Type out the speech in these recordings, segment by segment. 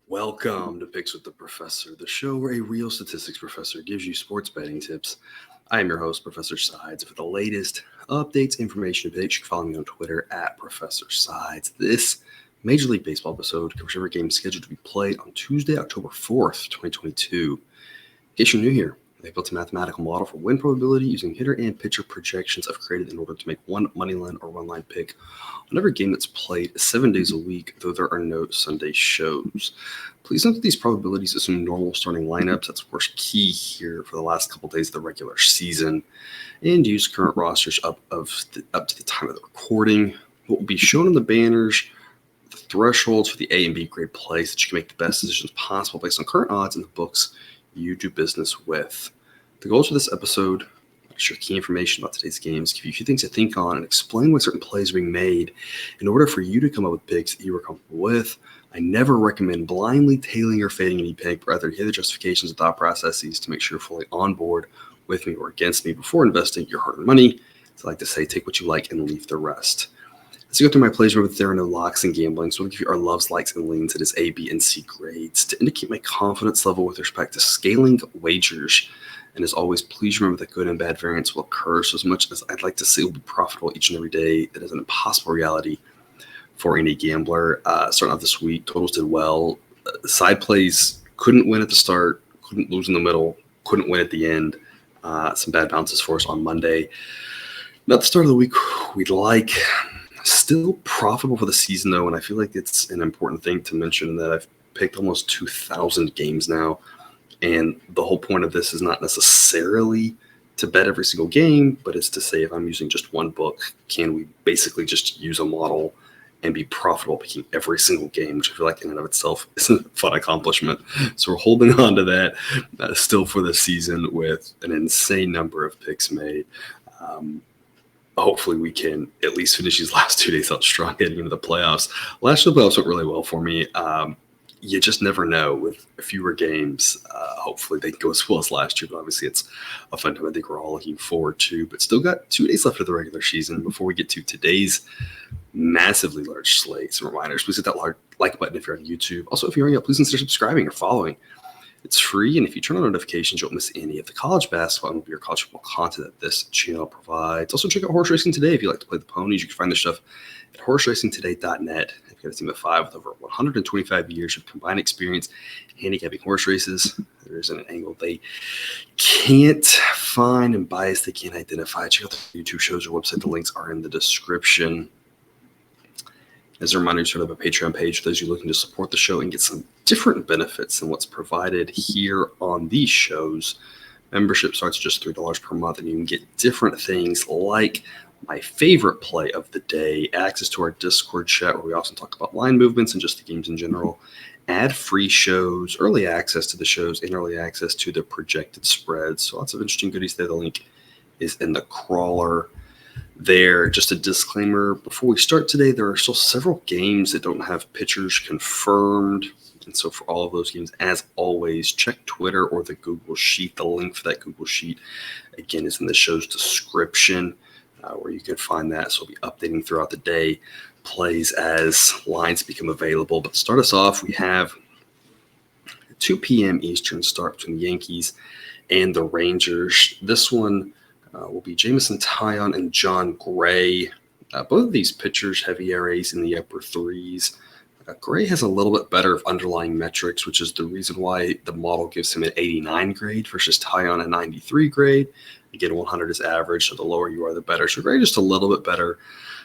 Welcome to Picks with the Professor, the show where a real statistics professor gives you sports betting tips. I am your host, Professor Sides. For the latest updates, information, and updates, you can follow me on Twitter at Professor Sides. This Major League Baseball episode covers every game scheduled to be played on Tuesday, October 4th, 2022. In case you're new here, I built a mathematical model for win probability using hitter and pitcher projections I've created in order to make one money line or run line pick on every game that's played 7 days a week, though there are no Sunday shows. Please note that these probabilities assume normal starting lineups. That's, of course, key here for the last couple days of the regular season, and use current rosters up to the time of the recording. What will be shown on the banners, the thresholds for the A and B grade plays that you can make the best decisions possible based on current odds in the books you do business with. The goals for this episode: share key information about today's games, give you a few things to think on, and explain why certain plays are being made in order for you to come up with picks that you are comfortable with. I never recommend blindly tailing or fading any pick, but rather hear the justifications and thought processes to make sure you're fully on board with me or against me before investing your hard-earned money. So I like to say, take what you like and leave the rest. As you go through my plays, remember that there are no locks in gambling, so I'll give you our loves, likes, and leans. It is A, B, and C grades to indicate my confidence level with respect to scaling wagers. And as always, please remember that good and bad variance will occur. So as much as I'd like to say it will be profitable each and every day, it is an impossible reality for any gambler. Starting off this week, totals did well. Side plays couldn't win at the start, couldn't lose in the middle, couldn't win at the end. Some bad bounces for us on Monday. Not the start of the week we'd like. Still profitable for the season, though, and I feel like it's an important thing to mention that I've picked almost 2,000 games now. And the whole point of this is not necessarily to bet every single game, but it's to say if I'm using just one book, can we basically just use a model and be profitable picking every single game, which I feel like in and of itself is a fun accomplishment. So we're holding on to that still for the season with an insane number of picks made. Hopefully we can at least finish these last 2 days out strong heading into the playoffs. Last year the playoffs went really well for me. You just never know with fewer games. Hopefully they go as well as last year, but obviously it's a fun time I think we're all looking forward to. But still got 2 days left of the regular season before we get to today's massively large slate. Some reminders, please hit that like button if you're on YouTube. Also, if you're on YouTube, please consider subscribing or following. It's free, and if you turn on notifications, you won't miss any of the college basketball and your college football content that this channel provides. Also, check out Horse Racing Today if you like to play the ponies. You can find the stuff at horseracingtoday.net. I've got a team of 5 with over 125 years of combined experience handicapping horse races. There isn't an angle they can't find and bias they can't identify. Check out the YouTube shows or website. The links are in the description. As a reminder, sort of a Patreon page for those you looking to support the show and get some different benefits than what's provided here on these shows. Membership starts at just $3 per month, and you can get different things like my favorite play of the day, access to our Discord chat where we also talk about line movements and just the games in general, ad-free shows, early access to the shows, and early access to the projected spreads. So lots of interesting goodies there. The link is in the crawler there. Just a disclaimer before we start today, there are still several games that don't have pitchers confirmed, and so for all of those games, as always, check Twitter or the Google Sheet. The link for that Google Sheet again is in the show's description, where you can find that. So we'll be updating throughout the day plays as lines become available. But to start us off, we have a 2 p.m. Eastern start between the Yankees and the Rangers. This one will be Jameson Taillon and John Gray. Both of these pitchers have ERAs in the upper threes. Gray has a little bit better of underlying metrics, which is the reason why the model gives him an 89 grade versus Taillon a 93 grade. Again, 100 is average, so the lower you are, the better. So Gray just a little bit better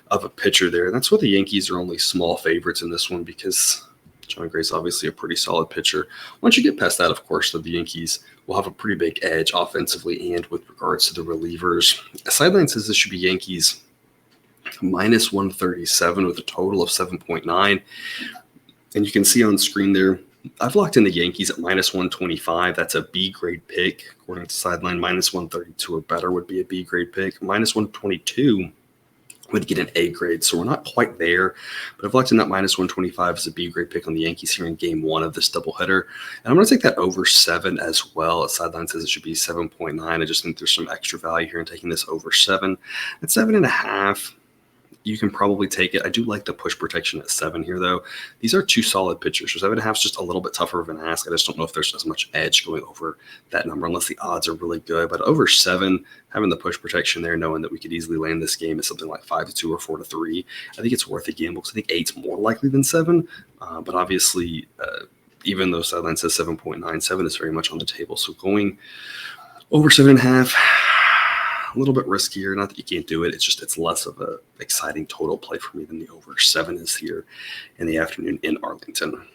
of a pitcher there. And that's why the Yankees are only small favorites in this one, because John Gray's obviously a pretty solid pitcher. Once you get past that, of course, the Yankees will have a pretty big edge offensively and with regards to the relievers. Sideline says this should be Yankees minus 137 with a total of 7.9. And you can see on screen there, I've locked in the Yankees at minus 125. That's a B grade pick. According to Sideline, minus 132 or better would be a B grade pick. Minus 122 would get an A grade. So we're not quite there, but I've locked in that minus 125 as a B grade pick on the Yankees here in game one of this doubleheader. And I'm going to take that over 7 as well. Sideline says it should be 7.9. I just think there's some extra value here in taking this over 7. At 7.5, you can probably take it. I do like the push protection at 7 here, though. These are two solid pitchers. So 7.5 is just a little bit tougher of an ask. I just don't know if there's as much edge going over that number unless the odds are really good. But over 7, having the push protection there, knowing that we could easily land this game at something like 5-2 or 4-3, I think it's worth a gamble because I think 8's more likely than 7. But obviously, even though sideline says 7.97 is very much on the table. So going over 7.5, a little bit riskier. Not that you can't do it. It's less of a exciting total play for me than the over 7 is here in the afternoon in Arlington.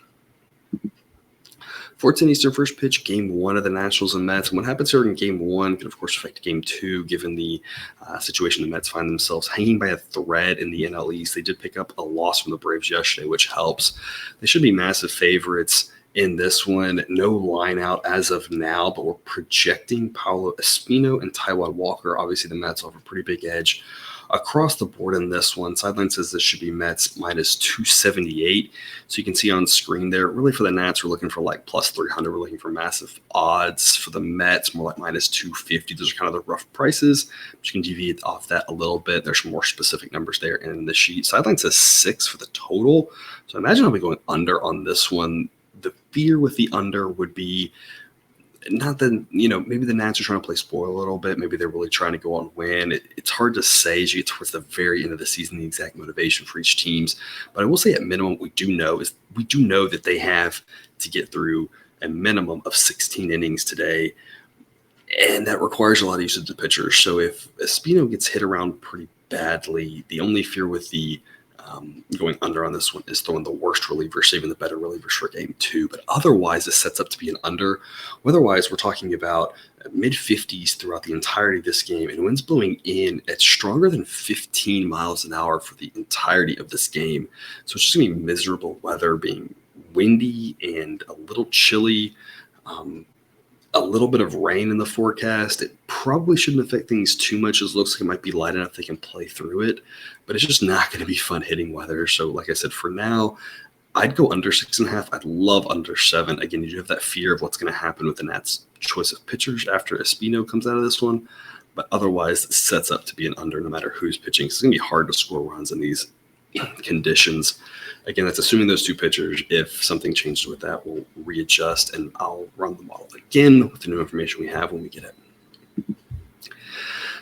4:10 Eastern first pitch, game 1 of the Nationals and Mets. And what happens here in game 1 can, of course, affect game 2, given the situation the Mets find themselves hanging by a thread in the NL East. They did pick up a loss from the Braves yesterday, which helps. They should be massive favorites in this one. No line out as of now, but we're projecting Paolo Espino and Taijuan Walker. Obviously, the Mets have a pretty big edge across the board in this one. Sideline says this should be Mets minus 278. So you can see on screen there, really for the Nats, we're looking for like plus 300. We're looking for massive odds. For the Mets, more like minus 250. Those are kind of the rough prices. But you can deviate off that a little bit. There's more specific numbers there in the sheet. Sideline says 6 for the total. So I imagine I'll be going under on this one. The fear with the under would be not that, maybe the Nats are trying to play spoil a little bit. Maybe they're really trying to go on win. It's hard to say as you get towards the very end of the season, the exact motivation for each teams. But I will say at minimum, what we do know that they have to get through a minimum of 16 innings today. And that requires a lot of use of the pitchers. So if Espino gets hit around pretty badly, the only fear with the going under on this one is throwing the worst relievers, saving the better relievers for game 2. But otherwise, it sets up to be an under. Otherwise, we're talking about mid-50s throughout the entirety of this game, and winds blowing in at stronger than 15 miles an hour for the entirety of this game. So it's just going to be miserable weather, being windy and a little chilly. A little bit of rain in the forecast. It probably shouldn't affect things too much. It looks like it might be light enough they can play through it, but it's just not going to be fun hitting weather. So like I said, for now, I'd go under 6.5. I'd love under 7. Again, you have that fear of what's going to happen with the Nats' choice of pitchers after Espino comes out of this one, but otherwise it sets up to be an under no matter who's pitching. So it's going to be hard to score runs in these conditions. Again, that's assuming those two pitchers. If something changes with that, we'll readjust, and I'll run the model again with the new information we have when we get it.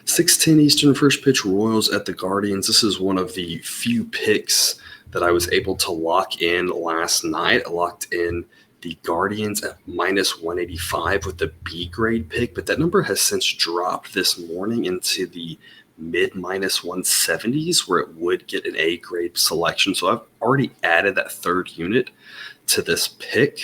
6:10 Eastern first pitch, Royals at the Guardians. This is one of the few picks that I was able to lock in last night. I locked in the Guardians at minus 185 with the B grade pick, but that number has since dropped this morning into the mid minus 170s where it would get an A grade selection. So I've already added that third unit to this pick.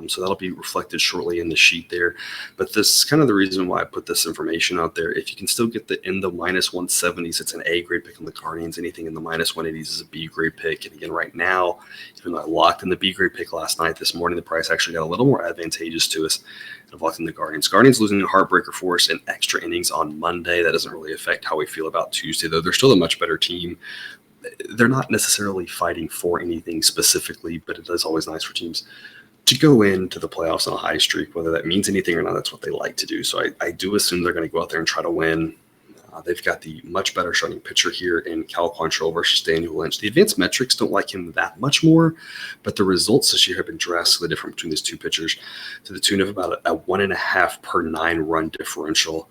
So that'll be reflected shortly in the sheet there. But this is kind of the reason why I put this information out there. If you can still get in the minus 170s, it's an A grade pick on the Guardians. Anything in the minus 180s is a B grade pick. And again, right now, even though I locked in the B grade pick last night, this morning the price actually got a little more advantageous to us. I've locked in the Guardians. Guardians losing a heartbreaker for us in extra innings on Monday. That doesn't really affect how we feel about Tuesday, though. They're still a much better team. They're not necessarily fighting for anything specifically, but it is always nice for teams to go into the playoffs on a high streak, whether that means anything or not. That's what they like to do. So I do assume they're going to go out there and try to win. They've got the much better starting pitcher here in Cal Quantrill versus Daniel Lynch. The advanced metrics don't like him that much more, but the results this year have been drastically different between these two pitchers to the tune of about a 1.5 per 9 run differential.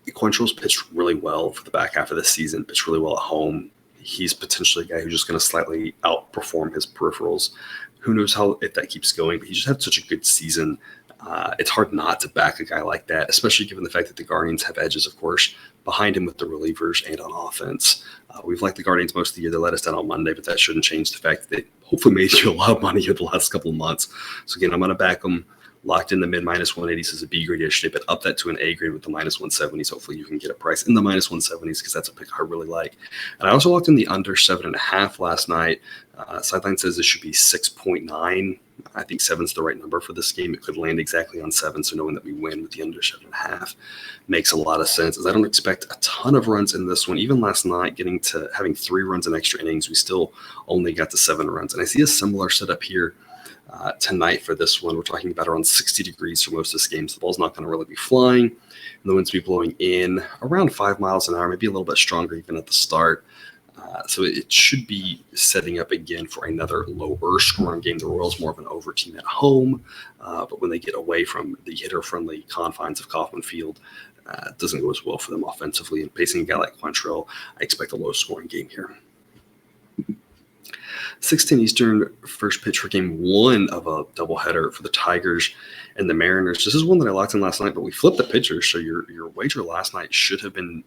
Quantrill's pitched really well for the back half of the season, pitched really well at home. He's potentially a guy who's just going to slightly outperform his peripherals. Who knows if that keeps going, but he just had such a good season. It's hard not to back a guy like that, especially given the fact that the Guardians have edges, of course, behind him with the relievers and on offense. We've liked the Guardians most of the year. They let us down on Monday, but that shouldn't change the fact that they hopefully made you a lot of money over the last couple of months. So again, I'm going to back them. Locked in the mid minus 180s as a B grade yesterday, but up that to an A grade with the minus 170s. Hopefully you can get a price in the minus 170s because that's a pick I really like. And I also locked in the under 7.5 last night. Sideline says this should be 6.9. I think 7's the right number for this game. It could land exactly on 7, so knowing that we win with the under 7.5 makes a lot of sense, as I don't expect a ton of runs in this one. Even last night, getting to having 3 runs in extra innings, we still only got to 7 runs. And I see a similar setup here tonight for this one. We're talking about around 60 degrees for most of this game, so the ball's not going to really be flying. And the winds will be blowing in around 5 miles an hour, maybe a little bit stronger even at the start. So it should be setting up again for another lower scoring game. The Royals more of an over team at home, but when they get away from the hitter-friendly confines of Kauffman Field, it doesn't go as well for them offensively. And facing a guy like Quantrill, I expect a low-scoring game here. 6:10 Eastern, first pitch for game one of a doubleheader for the Tigers and the Mariners. This is one that I locked in last night, but we flipped the pitchers, so your wager last night should have been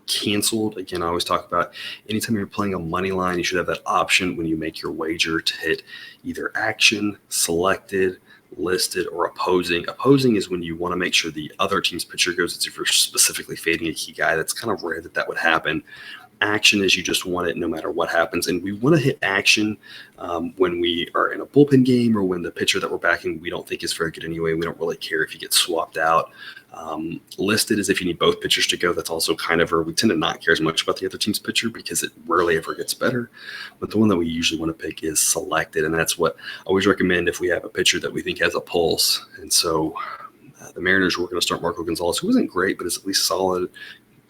canceled. Again, I always talk about anytime you're playing a money line, you should have that option when you make your wager to hit either action, selected, listed, or opposing. Opposing is when you want to make sure the other team's pitcher goes. It's if you're specifically fading a key guy. That's kind of rare that would happen. Action is you just want it no matter what happens. And we want to hit action when we are in a bullpen game or when the pitcher that we're backing we don't think is very good anyway. We don't really care if he gets swapped out. Listed is if you need both pitchers to go. That's also kind of, or we tend to not care as much about the other team's pitcher because it rarely ever gets better. But the one that we usually want to pick is selected. And that's what I always recommend if we have a pitcher that we think has a pulse. And so the Mariners, we're going to start Marco Gonzalez, who isn't great, but is at least solid.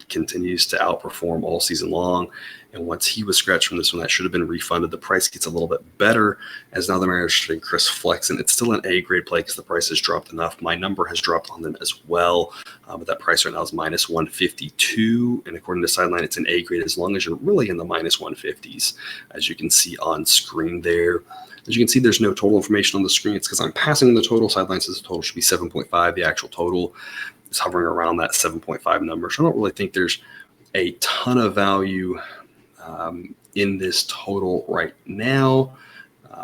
Continues to outperform all season long. And once he was scratched from this one, that should have been refunded. The price gets a little bit better as now the Mariners are starting Chris Flexen. It's still an A-grade play because the price has dropped enough. My number has dropped on them as well, but that price right now is minus 152. And according to Sideline, it's an A-grade as long as you're really in the minus 150s, as you can see on screen there. As you can see, there's no total information on the screen. It's because I'm passing the total. Sideline says the total should be 7.5. The actual total is hovering around that 7.5 number. So I don't really think there's a ton of value in this total right now.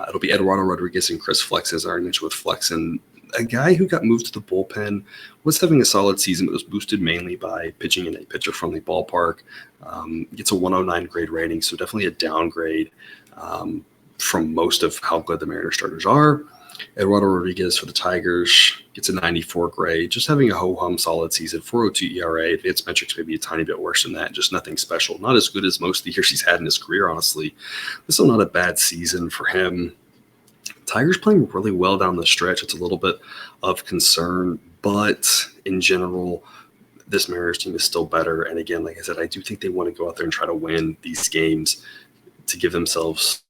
It'll be Eduardo Rodriguez and Chris Flexen, as I already mentioned with Flexen. A guy who got moved to the bullpen, was having a solid season, but was boosted mainly by pitching in a pitcher-friendly ballpark. Gets a 109 grade rating, so definitely a downgrade from most of how good the Mariners starters are. Eduardo Rodriguez for the Tigers gets a 94 grade, just having a ho-hum solid season, 4.02 ERA. Advanced metrics may be a tiny bit worse than that, just nothing special. Not as good as most of the years he's had in his career, honestly. This is not a bad season for him. Tigers playing really well down the stretch. It's a little bit of concern, but in general, this Mariners team is still better. And again, like I said, I do think they want to go out there and try to win these games to give themselves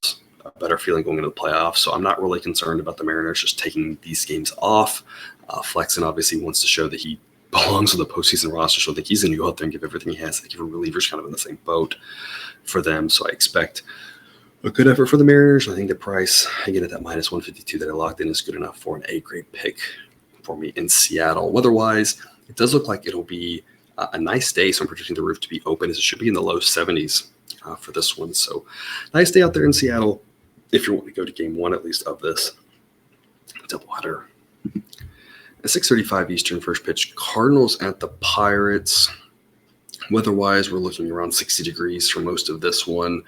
a better feeling going into the playoffs. So I'm not really concerned about the Mariners just taking these games off. Flexen obviously wants to show that he belongs on the postseason roster, so I think he's going to go out there and give everything he has. I think your reliever's kind of in the same boat for them. So I expect a good effort for the Mariners. I think the price, again, at that minus 152 that I locked in is good enough for an A-grade pick for me in Seattle. Weather-wise, it does look like it'll be a nice day, so I'm predicting the roof to be open, as it should be in the low 70s for this one. So nice day out there in Seattle if you want to go to game one, at least, of this doubleheader. At 6:35 Eastern, first pitch, Cardinals at the Pirates. Weather-wise, we're looking around 60 degrees for most of this one.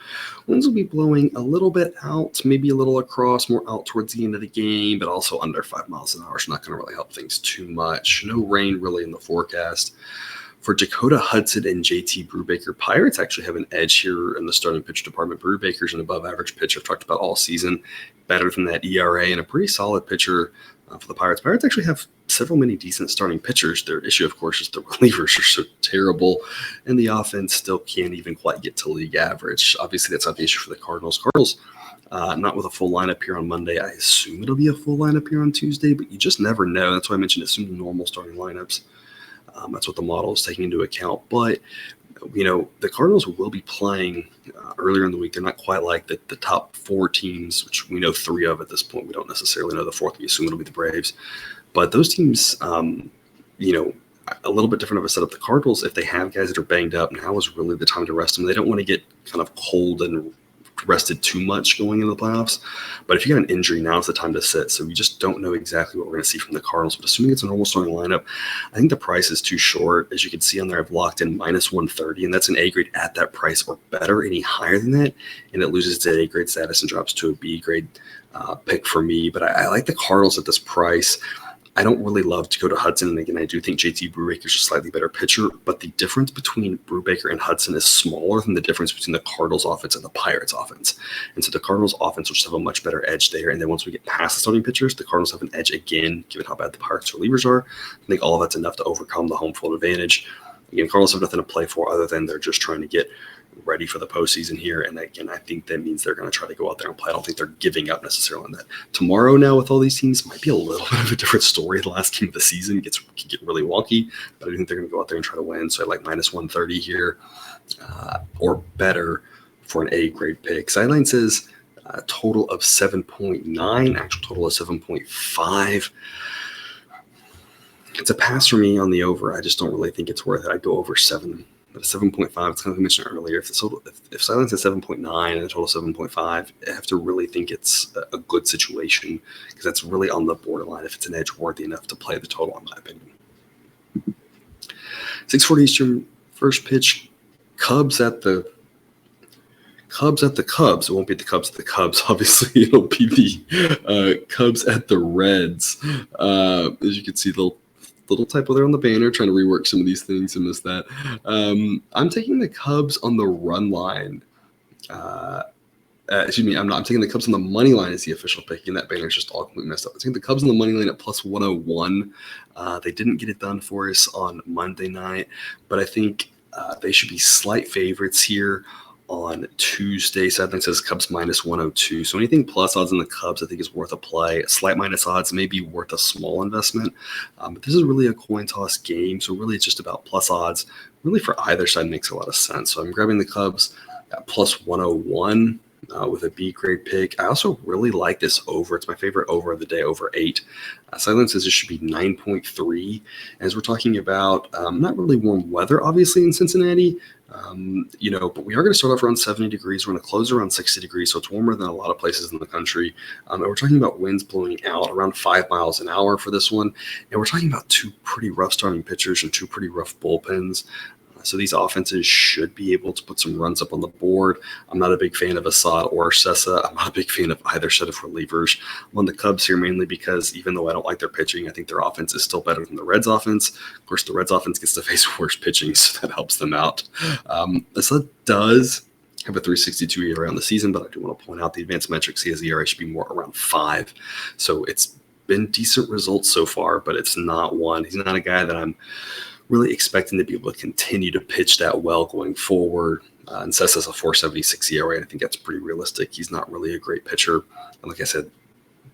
Winds will be blowing a little bit out, maybe a little across, more out towards the end of the game, but also under 5 miles an hour. So not going to really help things too much. No rain really in the forecast. For Dakota Hudson and JT Brubaker, Pirates actually have an edge here in the starting pitch department. Brubaker's an above-average pitcher I've talked about all season, better than that ERA, and a pretty solid pitcher for the Pirates. Pirates actually have many decent starting pitchers. Their issue, of course, is the relievers are so terrible, and the offense still can't even quite get to league average. Obviously, that's not the issue for the Cardinals. Cardinals, not with a full lineup here on Monday. I assume it'll be a full lineup here on Tuesday, but you just never know. That's why I mentioned assume normal starting lineups. That's what the model is taking into account. But, the Cardinals will be playing earlier in the week. They're not quite like the top four teams, which we know three of at this point. We don't necessarily know the fourth. We assume it'll be the Braves. But those teams, a little bit different of a setup. The Cardinals, if they have guys that are banged up, now is really the time to rest them. They don't want to get kind of cold and rested too much going into the playoffs. But if you got an injury, now's the time to sit. So we just don't know exactly what we're going to see from the Cardinals. But assuming it's a normal starting lineup, I think the price is too short. As you can see on there, I've locked in minus 130, and that's an A grade at that price or better. Any higher than that, and it loses its A grade status and drops to a B grade pick for me. But I like the Cardinals at this price. I don't really love Dakota Hudson, and again, I do think JT Brubaker is a slightly better pitcher, but the difference between Brubaker and Hudson is smaller than the difference between the Cardinals offense and the Pirates offense. And so the Cardinals offense will just have a much better edge there, and then once we get past the starting pitchers, the Cardinals have an edge again, given how bad the Pirates relievers are. I think all of that's enough to overcome the home field advantage. Again, Cardinals have nothing to play for other than they're just trying to get ready for the postseason here. And again, I think that means they're going to try to go out there and play. I don't think they're giving up necessarily on that. Tomorrow now with all these teams might be a little bit of a different story. The last game of the season can get really wonky, but I think they're going to go out there and try to win. So I like minus 130 here or better for an A grade pick. Sideline says a total of 7.9, actual total of 7.5. It's a pass for me on the over. I just don't really think it's worth it. I'd go over 7. But 7.5, it's kind of like I mentioned earlier. If Silence is 7.9 and the total 7.5, I have to really think it's a good situation because that's really on the borderline if it's an edge worthy enough to play the total, in my opinion. 6:40 Eastern, first pitch, Cubs at the Cubs. It won't be the Cubs at the Cubs, obviously. It'll be the Cubs at the Reds. As you can see, the little typo there on the banner, trying to rework some of these things and miss that. I'm taking the Cubs on the run line. I'm taking the Cubs on the money line as the official pick, and that banner is just all completely messed up. I'm taking the Cubs on the money line at plus 101. They didn't get it done for us on Monday night, but I think they should be slight favorites here on Tuesday. Sideline says Cubs minus 102. So anything plus odds in the Cubs I think is worth a play. Slight minus odds may be worth a small investment. But this is really a coin toss game. So really it's just about plus odds. Really for either side makes a lot of sense. So I'm grabbing the Cubs at plus 101 with a B grade pick. I also really like this over. It's my favorite over of the day, over 8. Sideline says it should be 9.3. As we're talking about not really warm weather, obviously, in Cincinnati, but we are going to start off around 70 degrees. We're going to close around 60 degrees, so it's warmer than a lot of places in the country. And we're talking about winds blowing out around 5 miles an hour for this one. And we're talking about 2 pretty rough starting pitchers and 2 pretty rough bullpens. So these offenses should be able to put some runs up on the board. I'm not a big fan of Assad or Sessa. I'm not a big fan of either set of relievers. I'm on the Cubs here mainly because even though I don't like their pitching, I think their offense is still better than the Reds offense. Of course, the Reds offense gets to face worse pitching, so that helps them out. Assad does have a 3.62 ERA on the season, but I do want to point out the advanced metrics. He has the ERA should be more around 5. So it's been decent results so far, but it's not one. He's not a guy that I'm really expecting to be able to continue to pitch that well going forward. And Sess has a 4.76 ERA, and I think that's pretty realistic. He's not really a great pitcher. And like I said,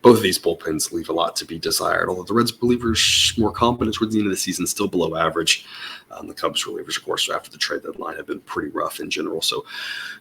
both of these bullpens leave a lot to be desired, although the Reds relievers more competent towards the end of the season, still below average. The Cubs relievers, of course, after the trade deadline have been pretty rough in general. So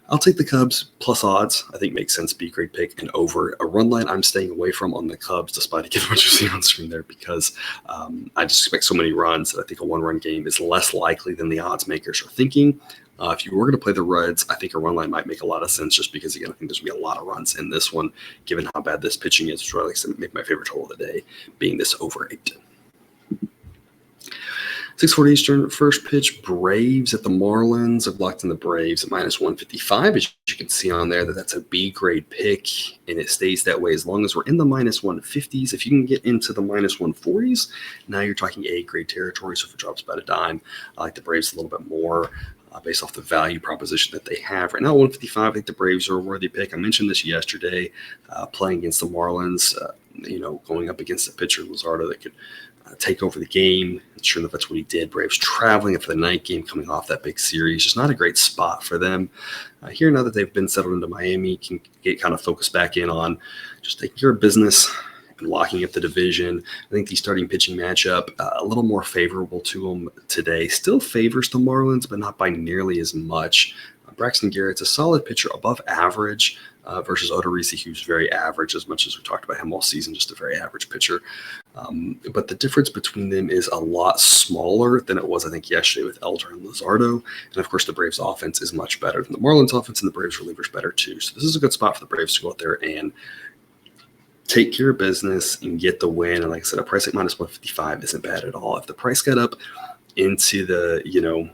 I'll take the Cubs plus odds. I think makes sense. B grade pick and over. A run line I'm staying away from on the Cubs, despite again what you're seeing on screen there, because I just expect so many runs that I think a one-run game is less likely than the odds makers are thinking. If you were going to play the Reds, I think a run line might make a lot of sense just because, again, I think there's going to be a lot of runs in this one, given how bad this pitching is, which really make my favorite total of the day being this over 8. 6:40 Eastern, first pitch, Braves at the Marlins. I've locked in the Braves at minus 155. As you can see on there, that's a B grade pick, and it stays that way as long as we're in the minus 150s. If you can get into the minus 140s, now you're talking A grade territory. So if it drops about a dime, I like the Braves a little bit more. Based off the value proposition that they have. Right now, 155, I think the Braves are a worthy pick. I mentioned this yesterday, playing against the Marlins, going up against a pitcher, Luzardo, that could take over the game. And sure enough, that's what he did. Braves traveling for the night game, coming off that big series. Just not a great spot for them. Here, now that they've been settled into Miami, can get kind of focused back in on just taking care of business, locking up the division. I think the starting pitching matchup a little more favorable to them today. Still favors the Marlins, but not by nearly as much. Braxton Garrett's a solid pitcher, above average, versus Odorizzi, who's very average, as much as we talked about him all season, just a very average pitcher. But the difference between them is a lot smaller than it was, I think, yesterday with Elder and Luzardo. And, of course, the Braves' offense is much better than the Marlins' offense, and the Braves' relievers better, too. So this is a good spot for the Braves to go out there and take care of business and get the win. And like I said, a price at minus 155 isn't bad at all. If the price got up into the,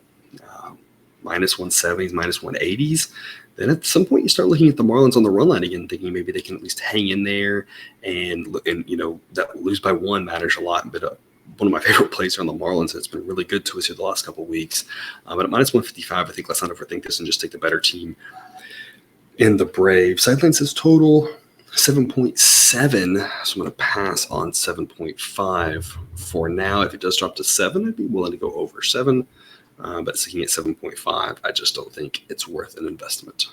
minus 170s, minus 180s, then at some point you start looking at the Marlins on the run line again, thinking maybe they can at least hang in there and that lose by 1 matters a lot. But one of my favorite plays are on the Marlins. It's been really good to us here the last couple of weeks. But at minus 155, I think let's not overthink this and just take the better team in the Braves. Sideline says total 7.7, so I'm going to pass on 7.5 for now. If it does drop to 7, I'd be willing to go over 7. but sticking at 7.5, I just don't think it's worth an investment.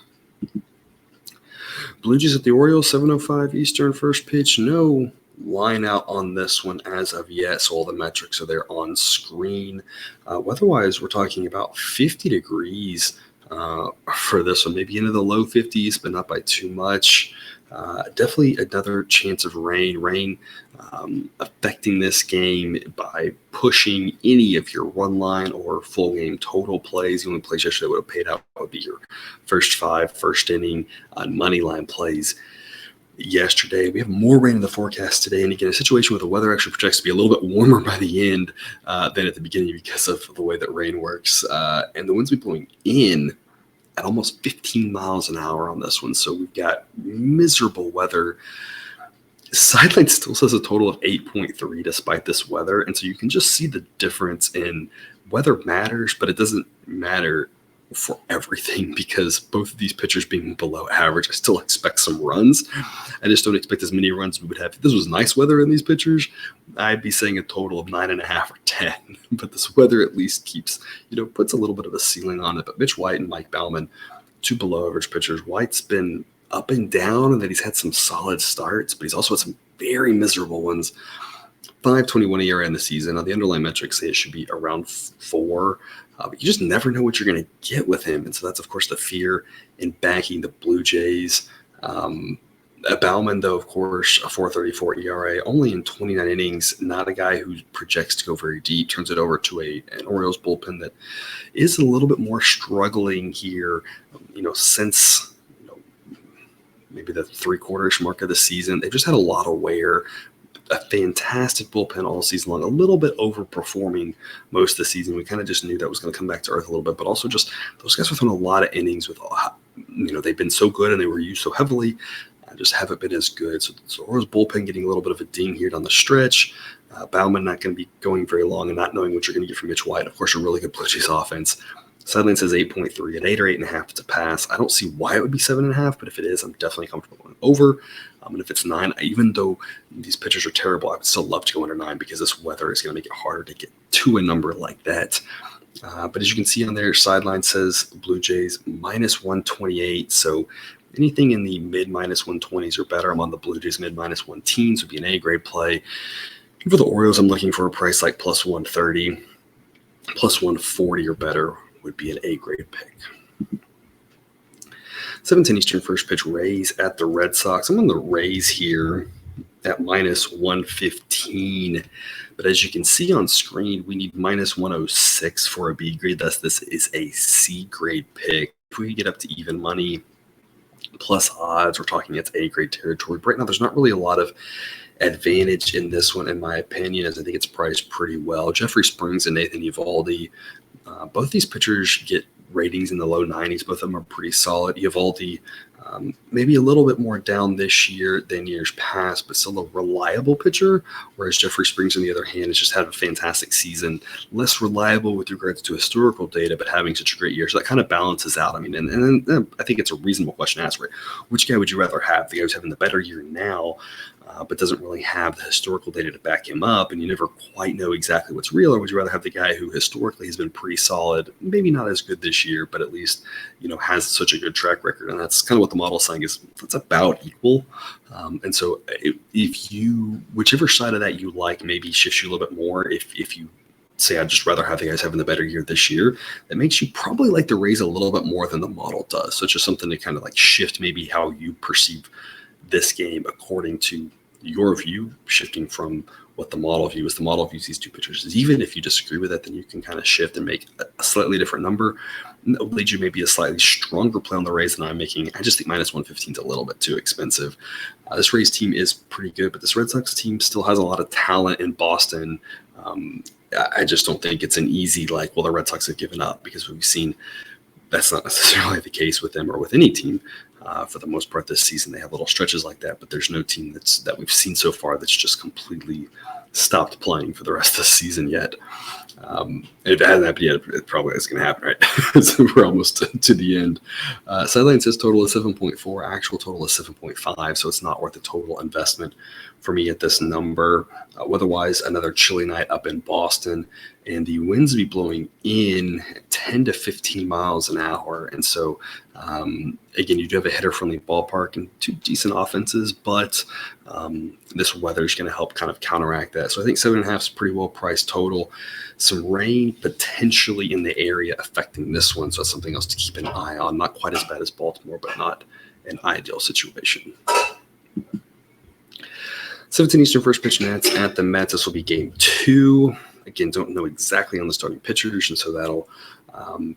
Blue Jays at the Orioles, 7:05 Eastern, first pitch. No line out on this one as of yet, so all the metrics are there on screen. Weather-wise, we're talking about 50 degrees for this one, maybe into the low 50s, but not by too much. Definitely another chance of rain affecting this game by pushing any of your run line or full game total plays. The only plays yesterday would have paid out would be your first inning money line plays. Yesterday, we have more rain in the forecast today, and again, a situation where the weather actually projects to be a little bit warmer by the end than at the beginning because of the way that rain works, and the winds will be blowing in at almost 15 miles an hour on this one. So we've got miserable weather. Sideline still says a total of 8.3 despite this weather. And so you can just see the difference in weather matters, but it doesn't matter for everything because both of these pitchers being below average, I still expect some runs. I just don't expect as many runs we would have. If this was nice weather in these pitchers, I'd be saying a total of 9.5 or 10. But this weather at least keeps, puts a little bit of a ceiling on it. But Mitch White and Mike Baumann, two below average pitchers. White's been up and down, and that he's had some solid starts, but he's also had some very miserable ones. 5.21 ERA in the season. Now, the underlying metrics say it should be around 4. But you just never know what you're going to get with him. And so that's, of course, the fear in backing the Blue Jays. Baumann, though, of course, a 4.34 ERA, only in 29 innings, not a guy who projects to go very deep, turns it over to an Orioles bullpen that is a little bit more struggling here, since maybe the 3/4 mark of the season. They've just had a lot of wear. A fantastic bullpen all season long, a little bit overperforming most of the season. We kind of just knew that was going to come back to earth a little bit, but also just those guys were throwing a lot of innings with, they've been so good and they were used so heavily, just haven't been as good. So Orioles bullpen getting a little bit of a ding here down the stretch. Baumann not going to be going very long and not knowing what you're going to get from Mitch White. Of course, a really good Blue Jays offense. Sideline says 8.3 at 8 or 8.5. It's a pass. I don't see why it would be 7.5, but if it is, I'm definitely comfortable going over. And if it's 9, even though these pitchers are terrible, I would still love to go under 9 because this weather is going to make it harder to get to a number like that. But as you can see on there, sideline says Blue Jays minus 128. So anything in the mid minus 120s or better, I'm on the Blue Jays mid minus 1 teens would be an A grade play. And for the Orioles, I'm looking for a price like plus 130, plus 140 or better would be an A grade pick. 7:10 Eastern, first pitch, Rays at the Red Sox. I'm on the Rays here at minus 115. But as you can see on screen, we need minus 106 for a B grade. Thus, this is a C grade pick. If we get up to even money plus odds, we're talking it's A grade territory. But right now, there's not really a lot of advantage in this one, in my opinion, as I think it's priced pretty well. Jeffrey Springs and Nathan Eovaldi, both these pitchers get ratings in the low 90s. Both of them are pretty solid. Eovaldi, maybe a little bit more down this year than years past, but still a reliable pitcher, whereas Jeffrey Springs, on the other hand, has just had a fantastic season. Less reliable with regards to historical data, but having such a great year. So that kind of balances out. I mean, and I think it's a reasonable question to ask, right? Which guy would you rather have? The guy who's having the better year now, but doesn't really have the historical data to back him up, and you never quite know exactly what's real, or would you rather have the guy who historically has been pretty solid, maybe not as good this year, but at least, has such a good track record? And that's kind of what the model is saying, is it's about equal. And so if you, whichever side of that you like, maybe shifts you a little bit more. If you say, I'd just rather have the guys having the better year this year, that makes you probably like the Rays a little bit more than the model does. So it's just something to kind of like shift maybe how you perceive this game according to your view, shifting from what the model views. The model views these two pitchers. Even if you disagree with it, then you can kind of shift and make a slightly different number. And it'll lead you maybe a slightly stronger play on the Rays than I'm making. I just think minus 115 is a little bit too expensive. This Rays team is pretty good, but this Red Sox team still has a lot of talent in Boston. I just don't think it's an easy, the Red Sox have given up, because we've seen that's not necessarily the case with them or with any team. For the most part this season, they have little stretches like that, but there's no team that we've seen so far that's just completely stopped playing for the rest of the season yet. If it hasn't happened yet, it probably is going to happen, right? So we're almost to the end. Sideline says total is 7.4, actual total is 7.5, so it's not worth a total investment for me at this number. Weather-wise, another chilly night up in Boston, and the winds will be blowing in 10 to 15 miles an hour. And so, again, you do have a hitter-friendly ballpark and two decent offenses, but this weather is going to help kind of counteract that. So I think 7.5 is pretty well priced total. Some rain potentially in the area affecting this one, so that's something else to keep an eye on. Not quite as bad as Baltimore, but not an ideal situation. 17 Eastern first pitch Nats at the Mets. This will be game 2. Again, don't know exactly on the starting pitchers, and so that'll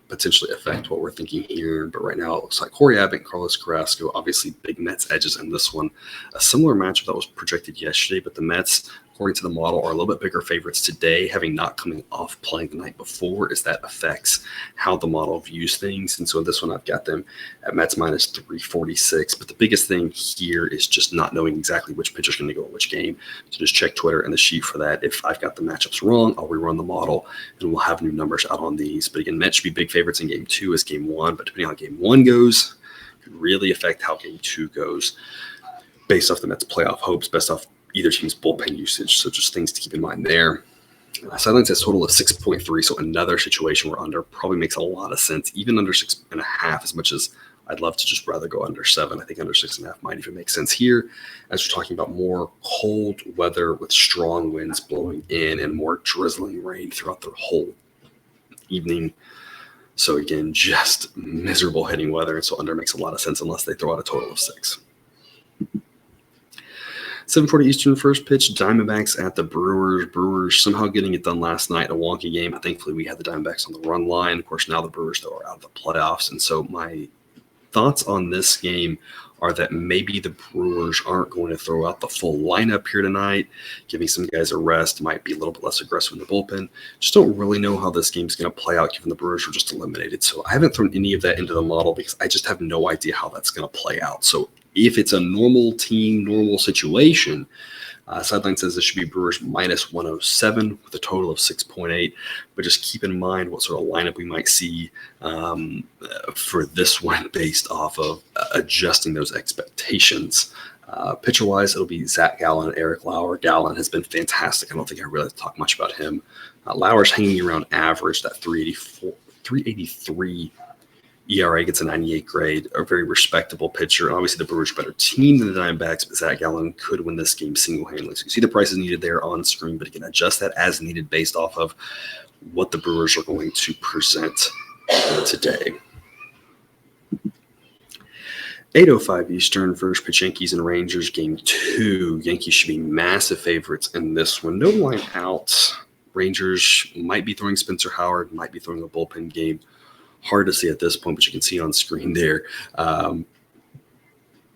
potentially affect what we're thinking here. But right now, it looks like Corey Abbott and Carlos Carrasco, obviously big Mets edges in this one. A similar matchup that was projected yesterday, but the Mets, according to the model, are a little bit bigger favorites today, having not coming off playing the night before, as that affects how the model views things. And so in this one, I've got them at Mets minus 346. But the biggest thing here is just not knowing exactly which pitcher is going to go in which game. So just check Twitter and the sheet for that. If I've got the matchups wrong, I'll rerun the model, and we'll have new numbers out on these. But again, Mets should be big favorites in game 2 as game 1. But depending on how game 1 goes, could really affect how game 2 goes based off the Mets' playoff hopes, based off either team's bullpen usage. So just things to keep in mind there. Sidelines has a total of 6.3, so another situation where under probably makes a lot of sense, even under 6.5, as much as I'd love to just rather go under 7. I think under 6.5 might even make sense here, as we're talking about more cold weather with strong winds blowing in and more drizzling rain throughout the whole evening. So again, just miserable hitting weather, and so under makes a lot of sense unless they throw out a total of 6. 7:40 Eastern first pitch, Diamondbacks at the Brewers. Brewers somehow getting it done last night, a wonky game. Thankfully, we had the Diamondbacks on the run line. Of course, now the Brewers, though, are out of the playoffs. And so my thoughts on this game are that maybe the Brewers aren't going to throw out the full lineup here tonight, giving some guys a rest, might be a little bit less aggressive in the bullpen. Just don't really know how this game's going to play out, given the Brewers were just eliminated. So I haven't thrown any of that into the model because I just have no idea how that's going to play out. So if it's a normal team, normal situation, Sideline says this should be Brewers minus 107 with a total of 6.8. But just keep in mind what sort of lineup we might see for this one based off of adjusting those expectations. Pitcher-wise, it'll be Zach Gallen and Eric Lauer. Gallen has been fantastic. I don't think I really talk much about him. Lauer's hanging around average, that 383 ERA, gets a 98 grade, a very respectable pitcher. Obviously, the Brewers are a better team than the Diamondbacks, but Zach Gallen could win this game single-handedly. So you see the prices needed there on screen, but again, adjust that as needed based off of what the Brewers are going to present today. 8:05 Eastern, first pitch Yankees and Rangers, game 2. Yankees should be massive favorites in this one. No line out. Rangers might be throwing Spencer Howard, might be throwing a bullpen game. Hard to see at this point, but you can see on screen there.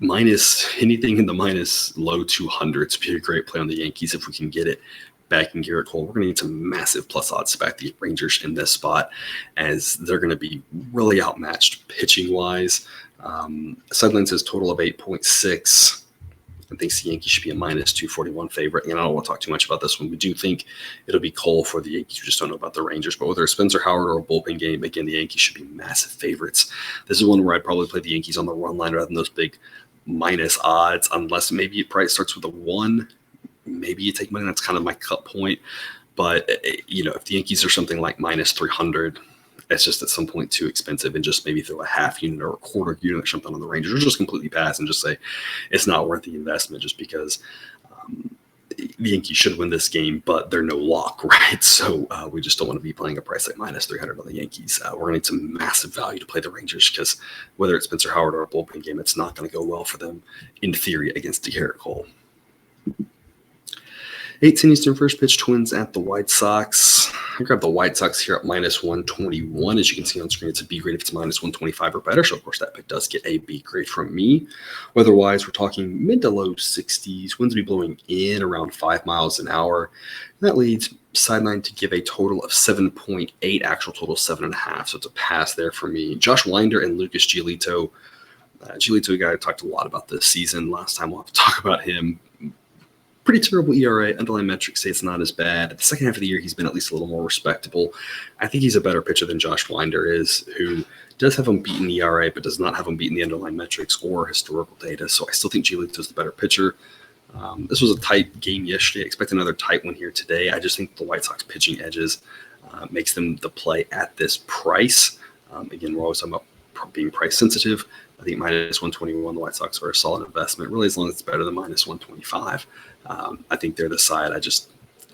Minus anything in the minus low 200s would be a great play on the Yankees if we can get it back in Garrett Cole. We're going to need some massive plus odds to back the Rangers in this spot, as they're going to be really outmatched pitching-wise. Sideline says total of 8.6. I think the Yankees should be a minus 241 favorite. And I don't want to talk too much about this one. We do think it'll be Cole for the Yankees. We just don't know about the Rangers. But whether it's Spencer Howard or a bullpen game, again, the Yankees should be massive favorites. This is one where I'd probably play the Yankees on the run line rather than those big minus odds, unless maybe it probably starts with a 1. Maybe you take money. That's kind of my cut point. But, if the Yankees are something like minus 300, it's just at some point too expensive, and just maybe throw a half unit or a quarter unit or something on the Rangers, or just completely pass and just say it's not worth the investment just because the Yankees should win this game, but they're no lock, right? So we just don't want to be playing a price like minus 300 on the Yankees. We're going to need some massive value to play the Rangers, because whether it's Spencer Howard or a bullpen game, it's not going to go well for them in theory against Garrett Cole. 8:10 Eastern first pitch, Twins at the White Sox. I grabbed the White Sox here at minus 121. As you can see on screen, it's a B grade if it's minus 125 or better. So, of course, that pick does get a B grade from me. Weather-wise, we're talking mid to low 60s. Winds will be blowing in around 5 miles an hour. And that leads Sideline to give a total of 7.8, actual total 7.5. So it's a pass there for me. Josh Winder and Lucas Giolito. Giolito, a guy I talked a lot about this season. Last time we'll have to talk about him. Pretty terrible ERA. Underlying metrics say it's not as bad. At the second half of the year, he's been at least a little more respectable. I think he's a better pitcher than Josh Winder is, who does have him beaten ERA, but does not have him beaten the underlying metrics or historical data. So I still think Giolito's the better pitcher. This was a tight game yesterday. I expect another tight one here today. I just think the White Sox pitching edges makes them the play at this price. Again, we're always talking about being price sensitive. I think minus 121, the White Sox are a solid investment, really, as long as it's better than minus 125. I think they're the side.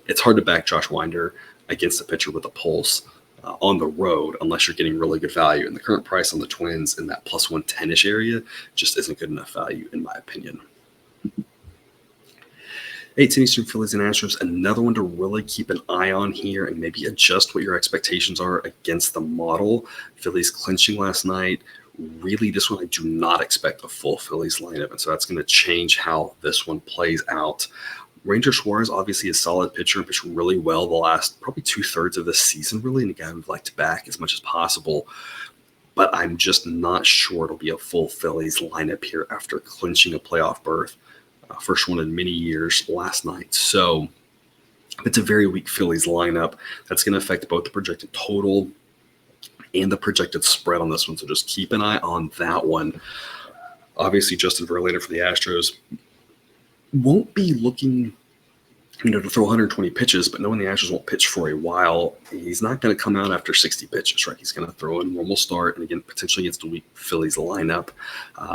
It's hard to back Josh Winder against a pitcher with a pulse on the road unless you're getting really good value. And the current price on the Twins in that plus 110-ish area just isn't good enough value, in my opinion. 8-10 Eastern, Phillies and Astros, another one to really keep an eye on here and maybe adjust what your expectations are against the model. Phillies clinching last night. Really, this one I do not expect a full Phillies lineup, and so that's going to change how this one plays out. Ranger Suarez, obviously a solid pitcher and pitched really well the last probably 2/3 of this season, really, and a guy we'd like to back as much as possible. But I'm just not sure it'll be a full Phillies lineup here after clinching a playoff berth. First one in many years last night. So it's a very weak Phillies lineup. That's going to affect both the projected total and the projected spread on this one. So just keep an eye on that one. Obviously, Justin Verlander for the Astros won't be looking, to throw 120 pitches, but knowing the Astros won't pitch for a while, he's not going to come out after 60 pitches, right? He's going to throw a normal start, and again, potentially against the weak Phillies lineup.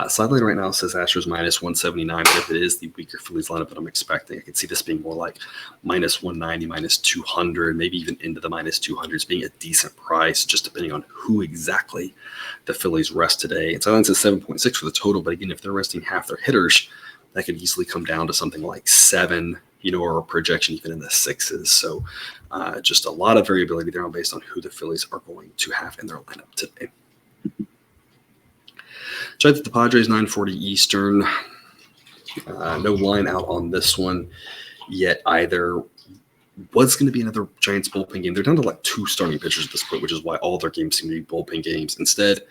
Sideline right now says Astros minus 179, but if it is the weaker Phillies lineup that I'm expecting, I could see this being more like minus 190, minus 200, maybe even into the minus 200s being a decent price, just depending on who exactly the Phillies rest today. And sideline says 7.6 for the total, but again, if they're resting half their hitters, that could easily come down to something like 7, or a projection even in the 6s. So just a lot of variability there based on who the Phillies are going to have in their lineup today. Giants at the Padres, 9:40 Eastern. No line out on this one yet either. Was going to be another Giants bullpen game. They're down to like 2 starting pitchers at this point, which is why all their games seem to be bullpen games. Instead,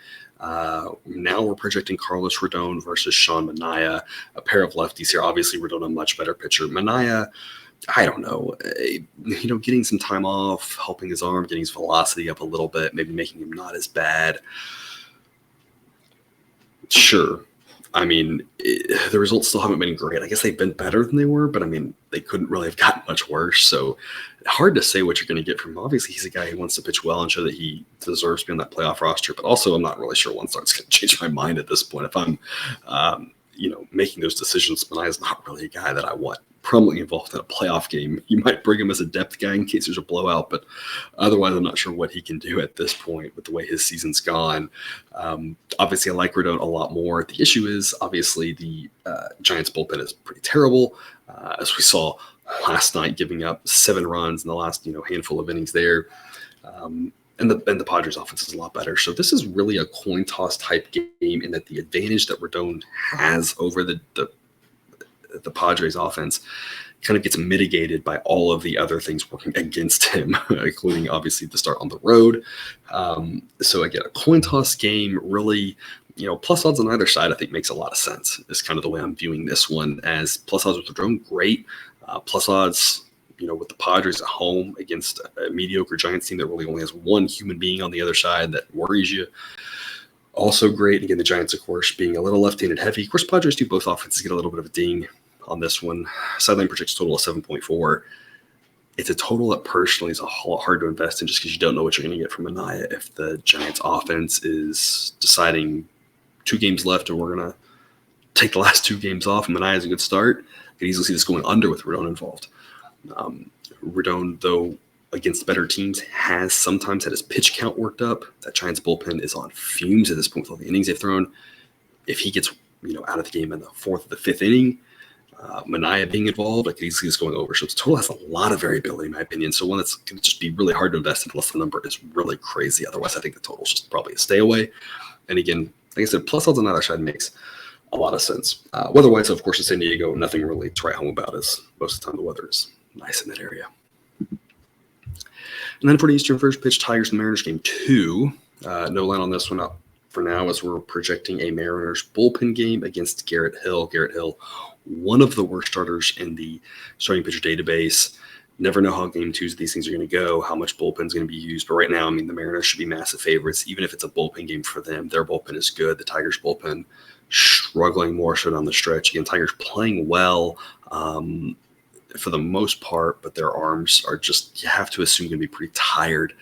now we're projecting Carlos Rodon versus Sean Manaea, a pair of lefties here. Obviously, Rodon a much better pitcher. Manaea, I don't know, getting some time off, helping his arm, getting his velocity up a little bit, maybe making him not as bad. Sure. I mean, the results still haven't been great. I guess they've been better than they were, but I mean, they couldn't really have gotten much worse. So hard to say what you're going to get from him. Obviously, he's a guy who wants to pitch well and show that he deserves to be on that playoff roster. But also, I'm not really sure one start's going to change my mind at this point. If I'm, making those decisions, Manaea's not really a guy that I want prominently involved in a playoff game. You might bring him as a depth guy in case there's a blowout, but otherwise I'm not sure what he can do at this point with the way his season's gone. Obviously, I like Rodon a lot more. The issue is, obviously, the Giants bullpen is pretty terrible, as we saw last night, giving up 7 runs in the last handful of innings there. And the Padres offense is a lot better. So this is really a coin toss type game in that the advantage that Rodon has over the Padres offense kind of gets mitigated by all of the other things working against him, including obviously the start on the road. So again, a coin toss game, really, plus odds on either side, I think makes a lot of sense. Is kind of the way I'm viewing this one. As plus odds with Rodon, great. Plus odds, with the Padres at home against a mediocre Giants team that really only has one human being on the other side that worries you. Also great. Again, the Giants, of course, being a little left-handed heavy. Of course, Padres do both offenses get a little bit of a ding on this one. Sideline projects total of 7.4. It's a total that personally is a lot hard to invest in just because you don't know what you're going to get from Manaea. If the Giants offense is deciding 2 games left and we're going to take the last 2 games off and Manaea is a good start, I could easily see this going under with Rodon involved. Rodon, though, against better teams, has sometimes had his pitch count worked up. That Giants bullpen is on fumes at this point with all the innings they've thrown. If he gets out of the game in the 4th or the 5th inning, Manaea being involved, I could easily see this going over. So the total has a lot of variability, in my opinion. So one that's going to just be really hard to invest in unless the number is really crazy. Otherwise, I think the total is just probably a stay away. And again, like I said, plus odds on either side makes a lot of sense. Weather-wise, of course, in San Diego, nothing really to write home about, as most of the time the weather is nice in that area. And then for the Eastern first pitch, Tigers and Mariners game 2. No line on this one up for now as we're projecting a Mariners bullpen game against Garrett Hill. Garrett Hill, one of the worst starters in the starting pitcher database. Never know how game twos of these things are going to go, how much bullpen is going to be used. But right now, I mean, the Mariners should be massive favorites, even if it's a bullpen game for them. Their bullpen is good. The Tigers' bullpen struggling more so down the stretch. Again, Tigers playing well for the most part, but their arms are just, you have to assume, going to be pretty tired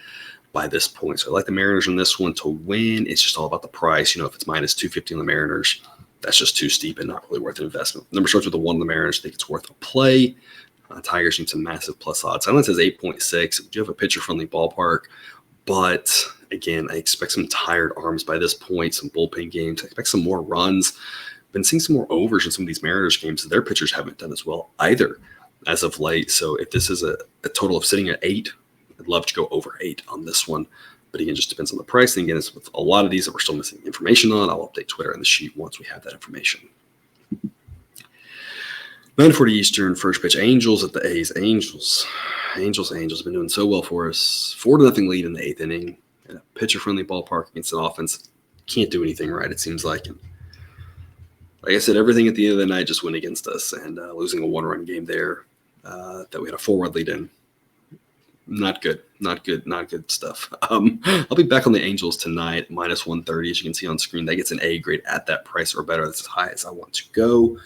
by this point. So I like the Mariners in this one to win. It's just all about the price. If it's minus 250 on the Mariners, that's just too steep and not really worth an investment. Number starts with the 1 on the Mariners. I think it's worth a play. Tigers need some massive plus odds. Silence says 8.6. We do have a pitcher-friendly ballpark, but again, I expect some tired arms by this point, some bullpen games. I expect some more runs. Been seeing some more overs in some of these Mariners games. Their pitchers haven't done as well either as of late. So if this is a total of sitting at 8, I'd love to go over 8 on this one. But again, just depends on the price. And again, it's with a lot of these that we're still missing information on. I'll update Twitter and the sheet once we have that information. 9:40 Eastern, first pitch. Angels at the A's. Angels have been doing so well for us. 4-0 lead in the 8th inning. In a pitcher-friendly ballpark against an offense. Can't do anything right, it seems like. And like I said, everything at the end of the night just went against us. And losing a 1-run game there that we had a 4-run lead in. Not good stuff. I'll be back on the Angels tonight, minus 130. As you can see on screen, that gets an A grade at that price or better. That's as high as I want to go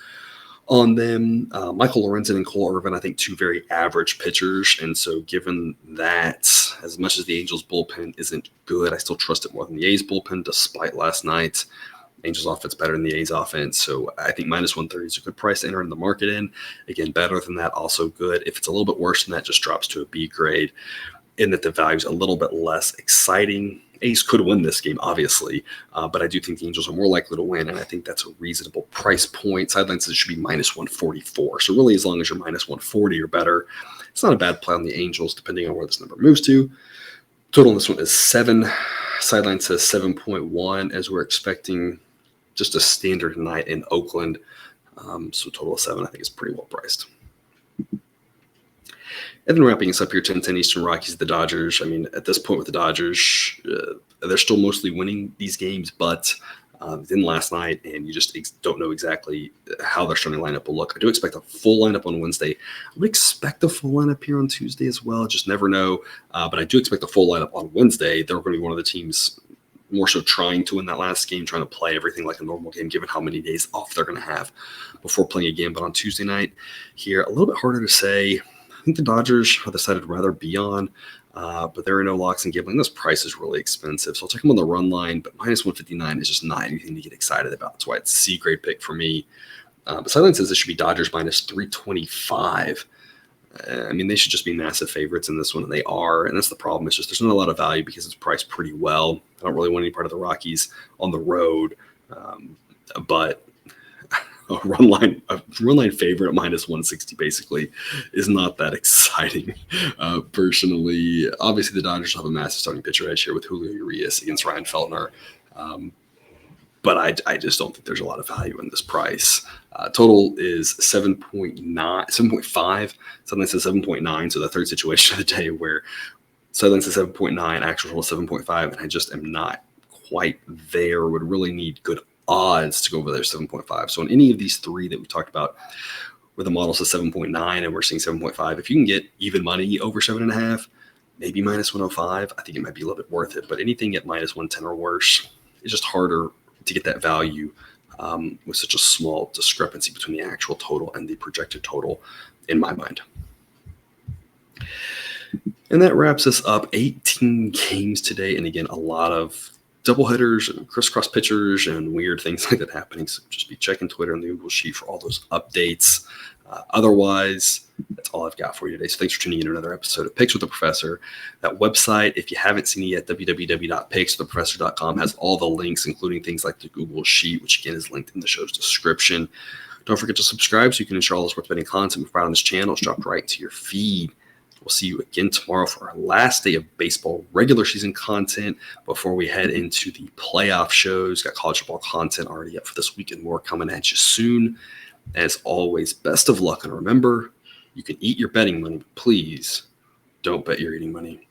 on them. Michael Lorenzen and Cole Irvin, I think 2 very average pitchers. And so given that, as much as the Angels bullpen isn't good, I still trust it more than the A's bullpen, despite last night. Angels offense better than the A's offense. So I think minus 130 is a good price to enter in the market in. Again, better than that, also good. If it's a little bit worse than that, just drops to a B grade in that the value is a little bit less exciting. A's could win this game, obviously, but I do think the Angels are more likely to win, and I think that's a reasonable price point. Sidelines should be minus 144. So really, as long as you're minus 140 or better, it's not a bad play on the Angels, depending on where this number moves to. Total on this one is 7. Sideline says 7.1, as we're expecting just a standard night in Oakland. So total of 7, I think, is pretty well priced. And then wrapping us up here, 10-10 Eastern, Rockies at the Dodgers. I mean, at this point with the Dodgers, they're still mostly winning these games, but then last night, and you just don't know exactly how their starting lineup will look. I do expect a full lineup on Wednesday. I would expect a full lineup here on Tuesday as well. Just never know. But I do expect a full lineup on Wednesday. They're going to be one of the teams more so trying to win that last game, trying to play everything like a normal game, given how many days off they're going to have before playing a game. But on Tuesday night here, a little bit harder to say. I think the Dodgers have decided to rather be on, but there are no locks in gambling. This price is really expensive, so I'll take them on the run line, but minus 159 is just not anything to get excited about. That's why it's a C-grade pick for me. But Sideline says this should be Dodgers minus 325. I mean, they should just be massive favorites in this one, and they are. And that's the problem. It's just there's not a lot of value because it's priced pretty well. I don't really want any part of the Rockies on the road, but a run line favorite at minus 160 basically is not that exciting. Personally, obviously the Dodgers have a massive starting pitcher edge here with Julio Urias against Ryan Feltner. But I just don't think there's a lot of value in this price. Total is 7.5. Sideline says 7.9. So the third situation of the day where Sideline says 7.9, actual total 7.5, and I just am not quite there. Would really need good odds to go over there 7.5. So in any of these three that we talked about, where the model says 7.9 and we're seeing 7.5, if you can get even money over 7.5, maybe minus 105, I think it might be a little bit worth it. But anything at minus 110 or worse, it's just harder to get that value with such a small discrepancy between the actual total and the projected total in my mind. And that wraps us up. 18 games today. And again, a lot of doubleheaders and crisscross pitchers and weird things like that happening. So just be checking Twitter and the Google Sheet for all those updates. Otherwise, that's all I've got for you today. So thanks for tuning in to another episode of Picks with the Professor. That website, if you haven't seen it yet, www.pickswiththeprofessor.com has all the links, including things like the Google Sheet, which again is linked in the show's description. Don't forget to subscribe so you can ensure all the sports betting content we provide on this channel is dropped right to your feed. We'll see you again tomorrow for our last day of baseball regular season content before we head into the playoff shows. Got college football content already up for this week and more coming at you soon. As always, best of luck. And remember, you can eat your betting money, but please don't bet your eating money.